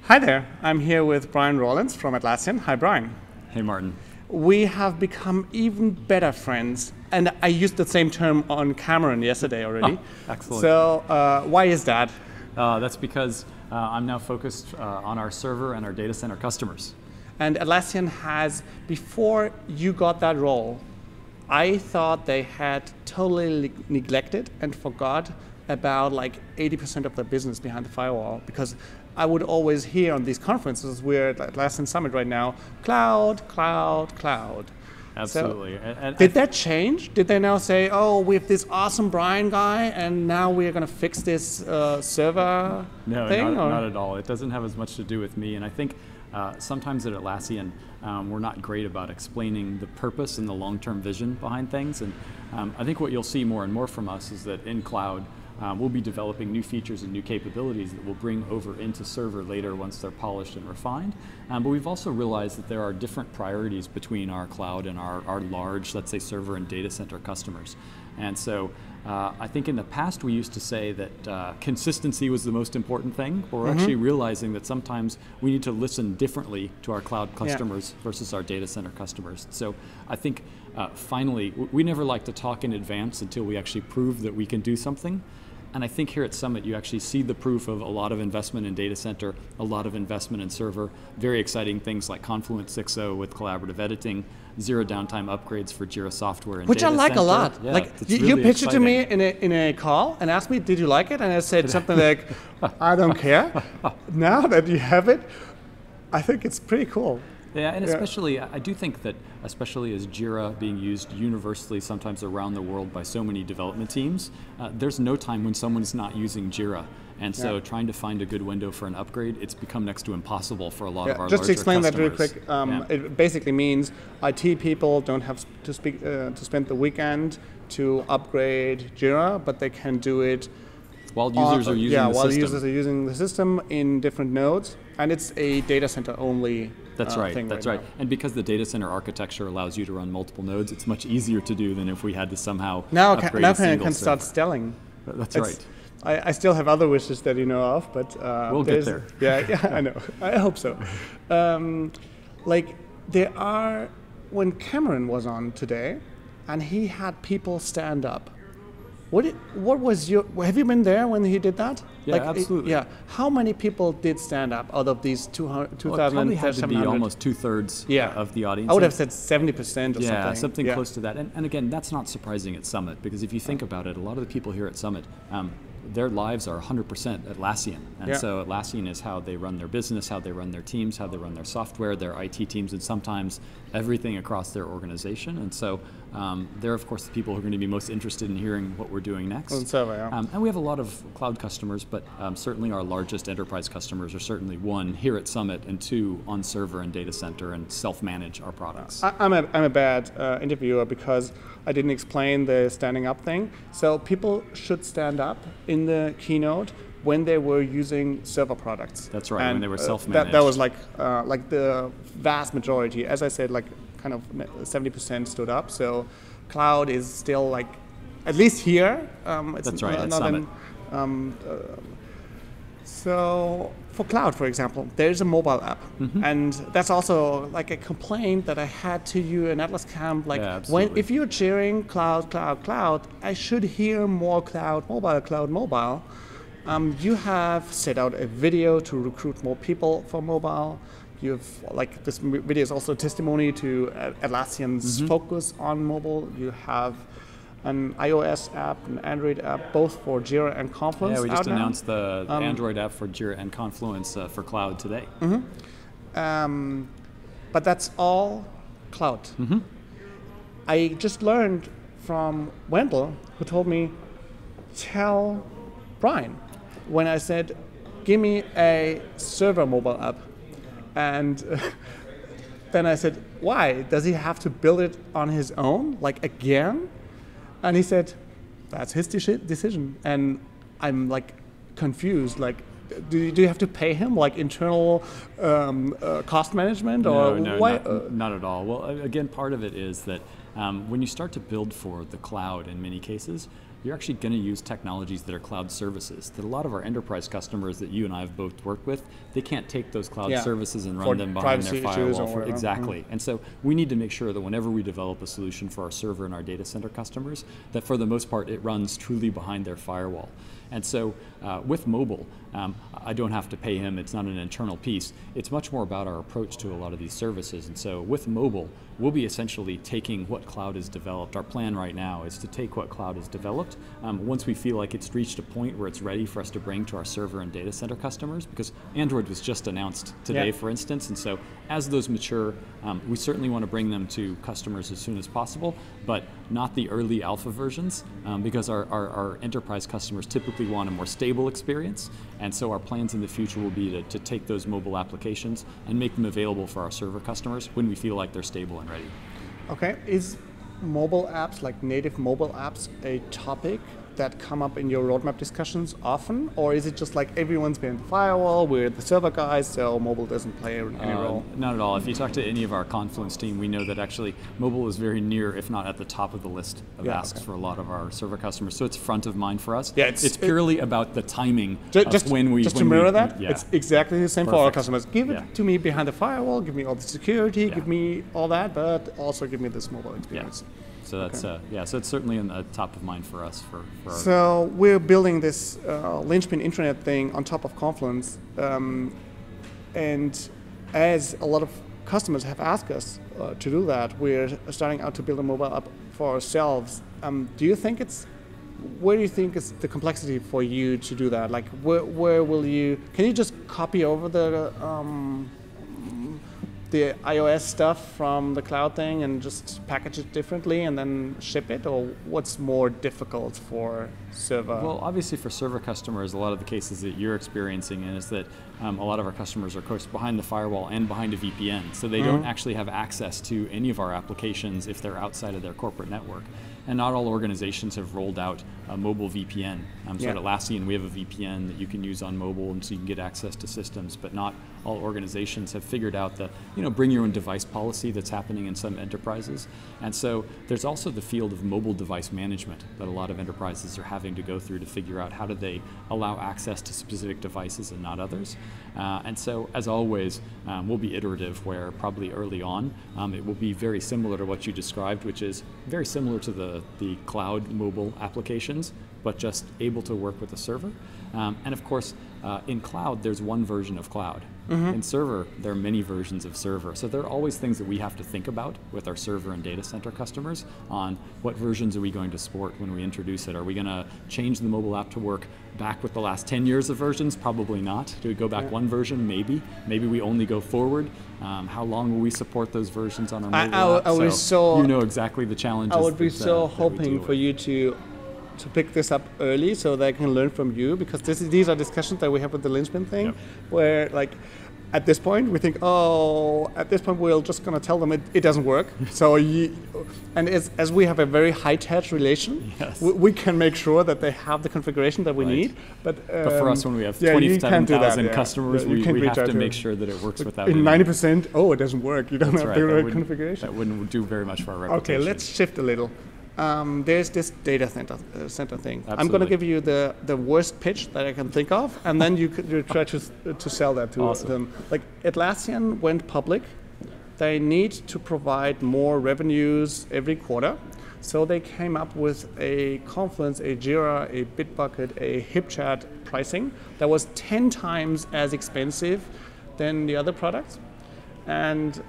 Hi there, I'm here with Bryan Rollins from Atlassian. Hi, Bryan. Hey, Martin. We have become even better friends, and I used the same term on Cameron yesterday already. Oh, excellent. So why is that? That's because I'm now focused on our server and our data center customers. And Atlassian has, before you got that role, I thought they had totally neglected and forgot about like 80% of their business behind the firewall, because I would always hear on these conferences, we're at Atlassian Summit right now, cloud, cloud, cloud. Absolutely. So, did that change? Did they now say, oh, we have this awesome Bryan guy, and now we're going to fix this server thing? No, not at all. It doesn't have as much to do with me. And I think sometimes at Atlassian, we're not great about explaining the purpose and the long-term vision behind things. And I think what you'll see more and more from us is that in cloud, we'll be developing new features and new capabilities that we'll bring over into server later once they're polished and refined. But we've also realized that there are different priorities between our cloud and our large, let's say, server and data center customers. And so I think in the past we used to say that consistency was the most important thing, but we're actually realizing that sometimes we need to listen differently to our cloud customers versus our data center customers. So I think finally, we never like to talk in advance until we actually prove that we can do something. And I think here at Summit, you actually see the proof of a lot of investment in data center, a lot of investment in server, very exciting things like Confluent 6.0 with collaborative editing, zero downtime upgrades for JIRA software and which data I like center. a lot. Yeah, like really you pitched exciting. it to me in a call and asked me, did you like it? And I said something like, I don't care. Now that you have it, I think it's pretty cool. Yeah, and especially, I do think that, especially as JIRA being used universally sometimes around the world by so many development teams, there's no time when someone's not using JIRA. And so trying to find a good window for an upgrade, it's become next to impossible for a lot of our just to explain customers. that real quick, it basically means IT people don't have to spend the weekend to upgrade JIRA, but they can do it while users are using the system. While users are using the system in different nodes, and it's a data center only. That's right. Thing That's right. Now. And because the data center architecture allows you to run multiple nodes, it's much easier to do than if we had to somehow upgrade a single can server. start selling. That's right. I still have other wishes that you know of, but we'll get there. Yeah, I know. I hope so. Like there are, when Cameron was on today, and he had people stand up. What was your? Have you been there when he did that? Yeah, absolutely. How many people did stand up out of these 2,000? Well, it probably had to be almost 2/3 of the audience. I would have said 70% or something. Yeah, something close to that. And again, that's not surprising at Summit, because if you think about it, a lot of the people here at Summit, their lives are 100% Atlassian. And so Atlassian is how they run their business, how they run their teams, how they run their software, their IT teams, and sometimes everything across their organization. And so they're, of course, the people who are going to be most interested in hearing what we're doing next. And we have a lot of cloud customers, but certainly our largest enterprise customers are certainly, one, here at Summit, and two, on server and data center and self-manage our products. I'm a bad interviewer because I didn't explain the standing up thing. So people should stand up in the keynote when they were using server products. That's right, when they were self-managed. That was like the vast majority. As I said, like kind of 70% stood up. So cloud is still like, at least here. That's right, at Summit. So for cloud, for example, there's a mobile app. And that's also like a complaint that I had to you in Atlas Camp. Like if you're cheering cloud, cloud, cloud, I should hear more cloud, mobile. You have set out a video to recruit more people for mobile. You've, like, this video is also a testimony to Atlassian's focus on mobile. You have an iOS app, an Android app, both for JIRA and Confluence. Yeah, we just announced the Android app for JIRA and Confluence for cloud today. But that's all cloud. I just learned from Wendell, who told me, tell Bryan, when I said, give me a server mobile app. And then I said, why? Does he have to build it on his own, like again? And he said, that's his decision. And I'm like confused, like, do you have to pay him like internal cost management? No, not at all. Well, again, part of it is that when you start to build for the cloud in many cases, you're actually going to use technologies that are cloud services. That a lot of our enterprise customers that you and I have both worked with, they can't take those cloud services and run them behind their firewall. Exactly. And so we need to make sure that whenever we develop a solution for our server and our data center customers, that for the most part it runs truly behind their firewall. And so with mobile, I don't have to pay him, it's not an internal piece. It's much more about our approach to a lot of these services. And so with mobile, we'll be essentially taking what cloud is developed. Our plan right now is to take what cloud is developed. Once we feel like it's reached a point where it's ready for us to bring to our server and data center customers, because Android was just announced today, for instance, and so as those mature, we certainly want to bring them to customers as soon as possible, but not the early alpha versions, because our enterprise customers typically want a more stable experience, and so our plans in the future will be to take those mobile applications and make them available for our server customers when we feel like they're stable and ready. Okay, is mobile apps, like native mobile apps, a topic that come up in your roadmap discussions often, or is it just like everyone's been the firewall, we're the server guys, so mobile doesn't play any role? Not at all. If you talk to any of our Confluence team, we know that actually mobile is very near, if not at the top of the list of asks for a lot of our server customers. So it's front of mind for us. Yeah, it's purely about the timing just of when we... Just to mirror that, yeah. It's exactly the same for our customers. Give it to me behind the firewall, give me all the security, give me all that, but also give me this mobile experience. Yeah. So that's so it's certainly in the top of mind for us. So we're building this linchpin intranet thing on top of Confluence, and as a lot of customers have asked us to do that, we're starting out to build a mobile app for ourselves. Do you think where do you think is the complexity for you to do that? Like, where will you? Can you just copy over the iOS stuff from the cloud thing and just package it differently and then ship it, or what's more difficult for server? Well, obviously for server customers, a lot of the cases that you're experiencing is that a lot of our customers are, of course, behind the firewall and behind a VPN, so they don't actually have access to any of our applications if they're outside of their corporate network. And not all organizations have rolled out a mobile VPN. So at Atlassian, we have a VPN that you can use on mobile, and so you can get access to systems, but not all organizations have figured out the, bring your own device policy that's happening in some enterprises. And so there's also the field of mobile device management that a lot of enterprises are having to go through to figure out how do they allow access to specific devices and not others. And so, as always, we'll be iterative, where probably early on it will be very similar to what you described, which is very similar to the cloud mobile applications, but just able to work with a server. And of course, in cloud, there's one version of cloud. In server, there are many versions of server. So there are always things that we have to think about with our server and data center customers on what versions are we going to support when we introduce it. Are we going to change the mobile app to work back with the last 10 years of versions? Probably not. Do we go back one version? Maybe. Maybe we only go forward. How long will we support those versions on our mobile app? You know exactly the challenges. I would be hoping for you to pick this up early so they can learn from you, because these are discussions that we have with the linchpin thing, where like at this point we think, at this point we're just going to tell them it doesn't work. So and as we have a very high-touch relation, we can make sure that they have the configuration that we need. But for us, when we have 27,000 customers, we have to make sure that it works without in 90%. It doesn't work. You don't have the right configuration. That wouldn't do very much for our reputation. Okay, let's shift a little. There's this data center thing. Absolutely. I'm going to give you the worst pitch that I can think of, and then you try to sell that to them. Like, Atlassian went public. They need to provide more revenues every quarter. So they came up with a Confluence, a JIRA, a Bitbucket, a HipChat pricing that was 10 times as expensive than the other products. And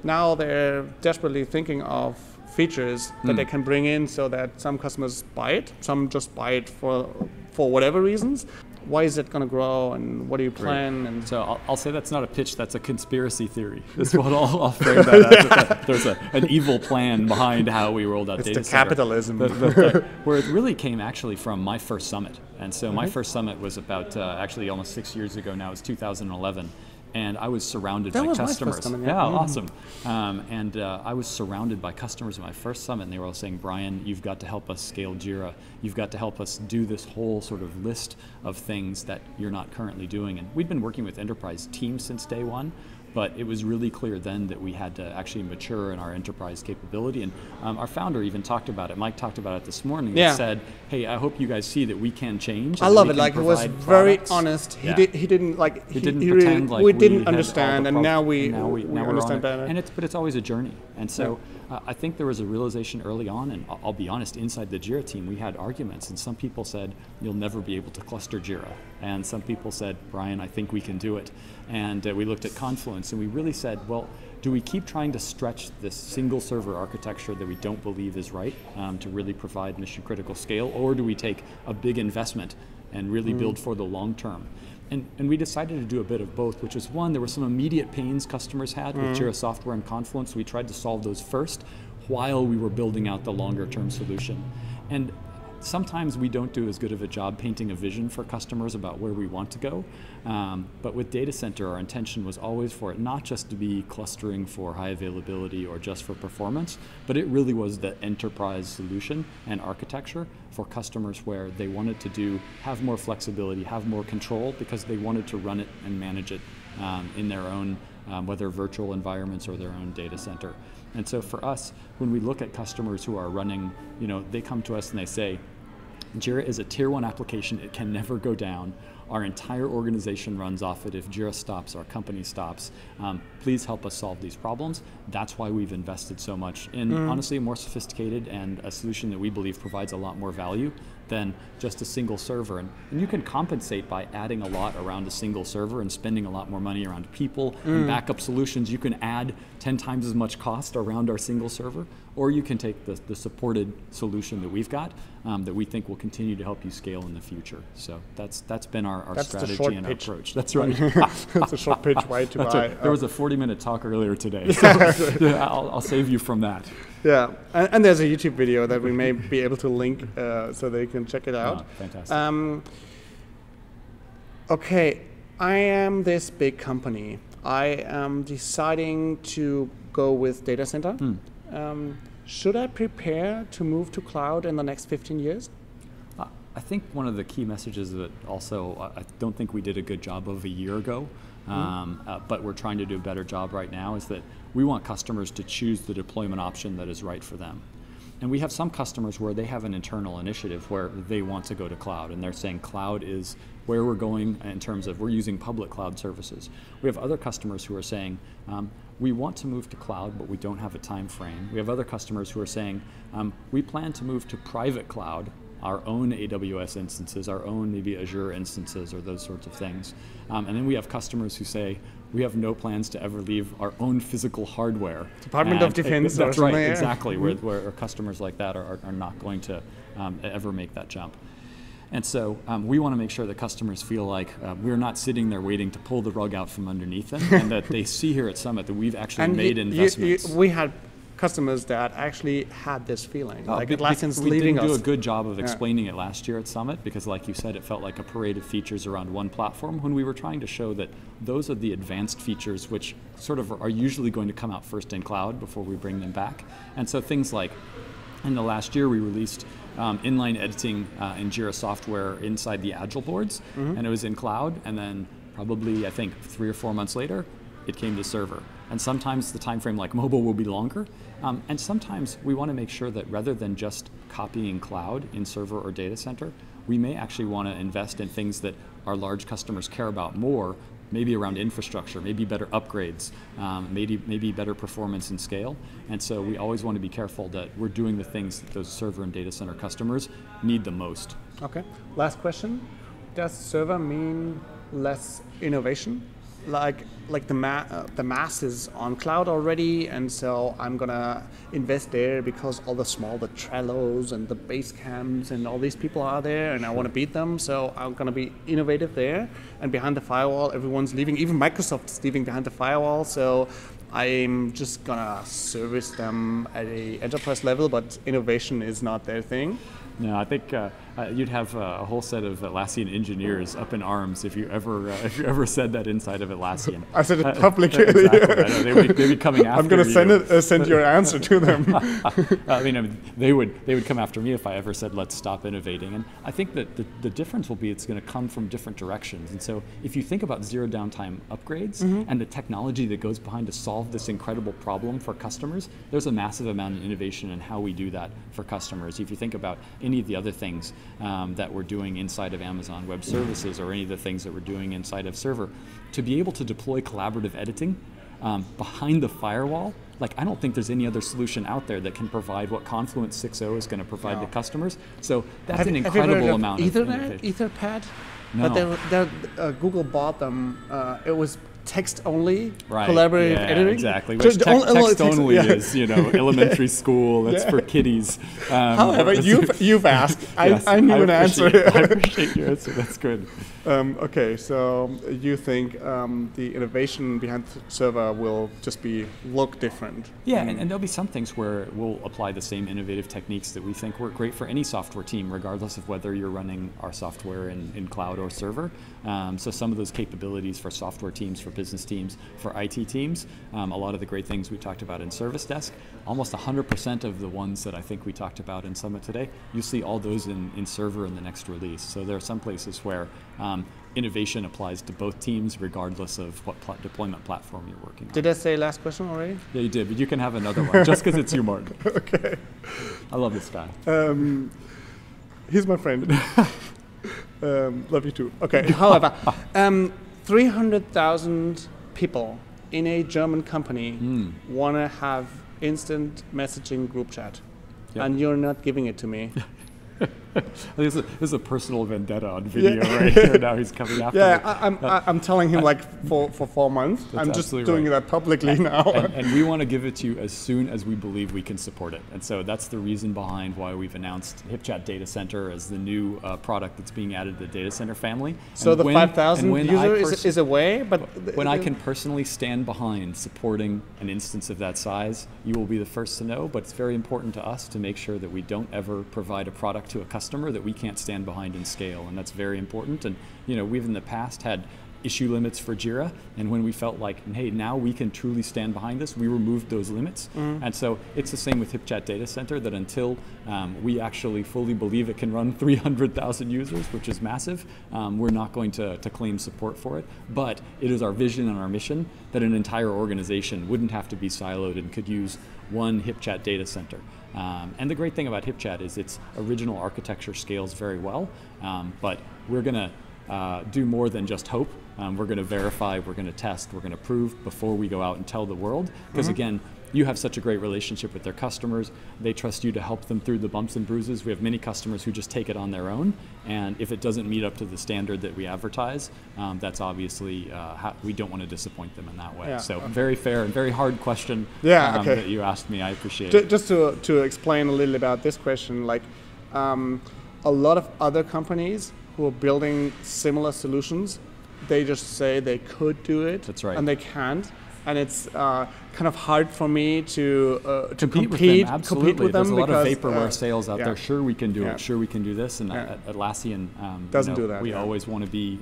now they're desperately thinking of features that they can bring in so that some customers buy it, some just buy it for whatever reasons. Why is it going to grow, and what do you plan? And so I'll say that's not a pitch, that's a conspiracy theory. That's what I'll frame that as. There's an evil plan behind how we rolled out data center. It's the capitalism. Where it really came actually from my first summit. And so my first summit was about actually almost 6 years ago now. It was 2011. And I was surrounded by customers. Awesome. And I was surrounded by customers at my first summit, and they were all saying, Bryan, you've got to help us scale JIRA. You've got to help us do this whole sort of list of things that you're not currently doing. And we'd been working with enterprise teams since day one, But it was really clear then that we had to actually mature in our enterprise capability. And our founder even talked about it. Mike talked about it this morning. Yeah. He said, hey, I hope you guys see that we can change. I love it. Like, it was very honest. He didn't like, he didn't really, pretend like we we didn't had understand, all the and now we we're understand better. And but it's always a journey. And so I think there was a realization early on, and I'll be honest, inside the JIRA team, we had arguments, and some people said, you'll never be able to cluster JIRA. And some people said, Bryan, I think we can do it. And we looked at Confluence, and we really said, well, do we keep trying to stretch this single server architecture that we don't believe is right to really provide mission critical scale, or do we take a big investment and really build for the long term? And we decided to do a bit of both, which is one, there were some immediate pains customers had with JIRA Software and Confluence. We tried to solve those first while we were building out the longer term solution. And sometimes we don't do as good of a job painting a vision for customers about where we want to go. But with Data Center, our intention was always for it not just to be clustering for high availability or just for performance, but it really was the enterprise solution and architecture for customers where they wanted to have more flexibility, have more control, because they wanted to run it and manage it in their own, whether virtual environments or their own data center. And so for us, when we look at customers who are running, they come to us and they say, JIRA is a tier 1 application, it can never go down. Our entire organization runs off it. If JIRA stops, our company stops. Please help us solve these problems. That's why we've invested so much in, honestly, a more sophisticated and a solution that we believe provides a lot more value than just a single server. And you can compensate by adding a lot around a single server and spending a lot more money around people and backup solutions. You can add 10 times as much cost around our single server, or you can take the supported solution that we've got that we think will continue to help you scale in the future. So that's been our strategy and our approach. That's right. That's a short pitch. Why to buy? Right. There was a 40-minute talk earlier today, so yeah, I'll save you from that. Yeah, and there's a YouTube video that we may be able to link so they can check it out. Oh, fantastic. Okay, I am this big company. I am deciding to go with data center. Should I prepare to move to cloud in the next 15 years? I think one of the key messages that also I don't think we did a good job of a year ago, but we're trying to do a better job right now, is that we want customers to choose the deployment option that is right for them. And we have some customers where they have an internal initiative where they want to go to cloud, and they're saying cloud is where we're going in terms of we're using public cloud services. We have other customers who are saying, we want to move to cloud, but we don't have a time frame. We have other customers who are saying, we plan to move to private cloud, our own AWS instances, our own maybe Azure instances, or those sorts of things. And then we have customers who say, we have no plans to ever leave our own physical hardware. Department of Defense. That's right, exactly, where customers like that are not going to ever make that jump. And so we want to make sure that customers feel like we're not sitting there waiting to pull the rug out from underneath them, and that they see here at Summit that we've actually made investments. We had customers that actually had this feeling, like Atlassian's leaving us. We didn't do a good job of explaining it last year at Summit, because like you said, it felt like a parade of features around one platform, when we were trying to show that those are the advanced features which sort of are usually going to come out first in cloud before we bring them back. And so things like, in the last year we released inline editing in JIRA software inside the Agile boards, and it was in cloud, and then probably I think 3 or 4 months later it came to server. And sometimes the time frame like mobile will be longer, and sometimes we want to make sure that rather than just copying cloud in server or data center, we may actually want to invest in things that our large customers care about more, maybe around infrastructure, maybe better upgrades, maybe better performance and scale. And so we always want to be careful that we're doing the things that those server and data center customers need the most. Okay, last question. Does server mean less innovation? Like the mass is on cloud already, and so I'm gonna invest there because all the Trellos and the Basecamps and all these people are there, and I want to beat them. So I'm gonna be innovative there. And behind the firewall, everyone's leaving. Even Microsoft is leaving behind the firewall. So I'm just gonna service them at a enterprise level, but innovation is not their thing. No, I think you'd have a whole set of Atlassian engineers up in arms if you ever said that inside of Atlassian. I said it publicly. Exactly. I know, they'd be coming after I'm going to send your answer to them. I mean, they would come after me if I ever said let's stop innovating. And I think that the difference will be it's going to come from different directions. And so if you think about zero downtime upgrades and the technology that goes behind to solve this incredible problem for customers, there's a massive amount of innovation in how we do that for customers. If you think about any of the other things that we're doing inside of Amazon Web Services or any of the things that we're doing inside of Server, to be able to deploy collaborative editing behind the firewall, like I don't think there's any other solution out there that can provide what Confluence 6.0 is going to provide the customers. So that's an incredible amount of innovation. Etherpad? No. But Google bought them. It was text only, right. collaborative editing. Exactly. Which text only is, elementary school. That's for kiddies. However, you've asked. Yes, I knew an answer. I appreciate your answer. That's good. Okay, so you think the innovation behind the server will just look different? Yeah, and there'll be some things where we'll apply the same innovative techniques that we think work great for any software team, regardless of whether you're running our software in cloud or server. So some of those capabilities for software teams, for business teams, for IT teams, a lot of the great things we talked about in Service Desk, almost 100% of the ones that I think we talked about in Summit today, you'll see all those in server in the next release. So there are some places where innovation applies to both teams regardless of what deployment platform you're working on. Did I say last question already? Yeah, you did, but you can have another one just because it's you, Martin. Okay. I love this guy. He's my friend. Love you too. Okay, however, 300,000 people in a German company want to have instant messaging group chat, and you're not giving it to me. This is a personal vendetta on video right here. Now he's coming after me. I'm telling him for 4 months. I'm just doing that publicly now. And we want to give it to you as soon as we believe we can support it. And so that's the reason behind why we've announced HipChat Data Center as the new product that's being added to the Data Center family. So the 5,000 user is a way, but when I can personally stand behind supporting an instance of that size, you will be the first to know. But it's very important to us to make sure that we don't ever provide a product to a customer that we can't stand behind and scale, and that's very important. And we've in the past had issue limits for JIRA, and when we felt like, hey, now we can truly stand behind this, we removed those limits. And so it's the same with HipChat Data Center, that until we actually fully believe it can run 300,000 users, which is massive, we're not going to claim support for it. But it is our vision and our mission that an entire organization wouldn't have to be siloed and could use one HipChat Data Center. And the great thing about HipChat is its original architecture scales very well, but we're going to do more than just hope. We're going to verify, we're going to test, we're going to prove before we go out and tell the world. Because again, you have such a great relationship with their customers. They trust you to help them through the bumps and bruises. We have many customers who just take it on their own. And if it doesn't meet up to the standard that we advertise, that's obviously, we don't want to disappoint them in that way. So very fair and very hard question that you asked me. I appreciate it. Just to explain a little about this question, a lot of other companies who are building similar solutions, they just say they could do it. That's right. And they can't. And it's kind of hard for me to compete with them. There's a lot of vaporware sales out there. Sure, we can do it. Sure, we can do this. And Atlassian doesn't do that. We always want to be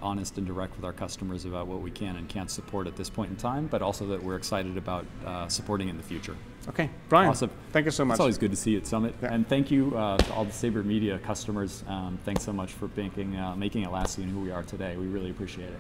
honest and direct with our customers about what we can and can't support at this point in time, but also that we're excited about supporting in the future. Okay, Bryan. Awesome. Thank you so much. It's always good to see you at Summit. And thank you to all the Seibert Media customers. Thanks so much for making Atlassian who we are today. We really appreciate it.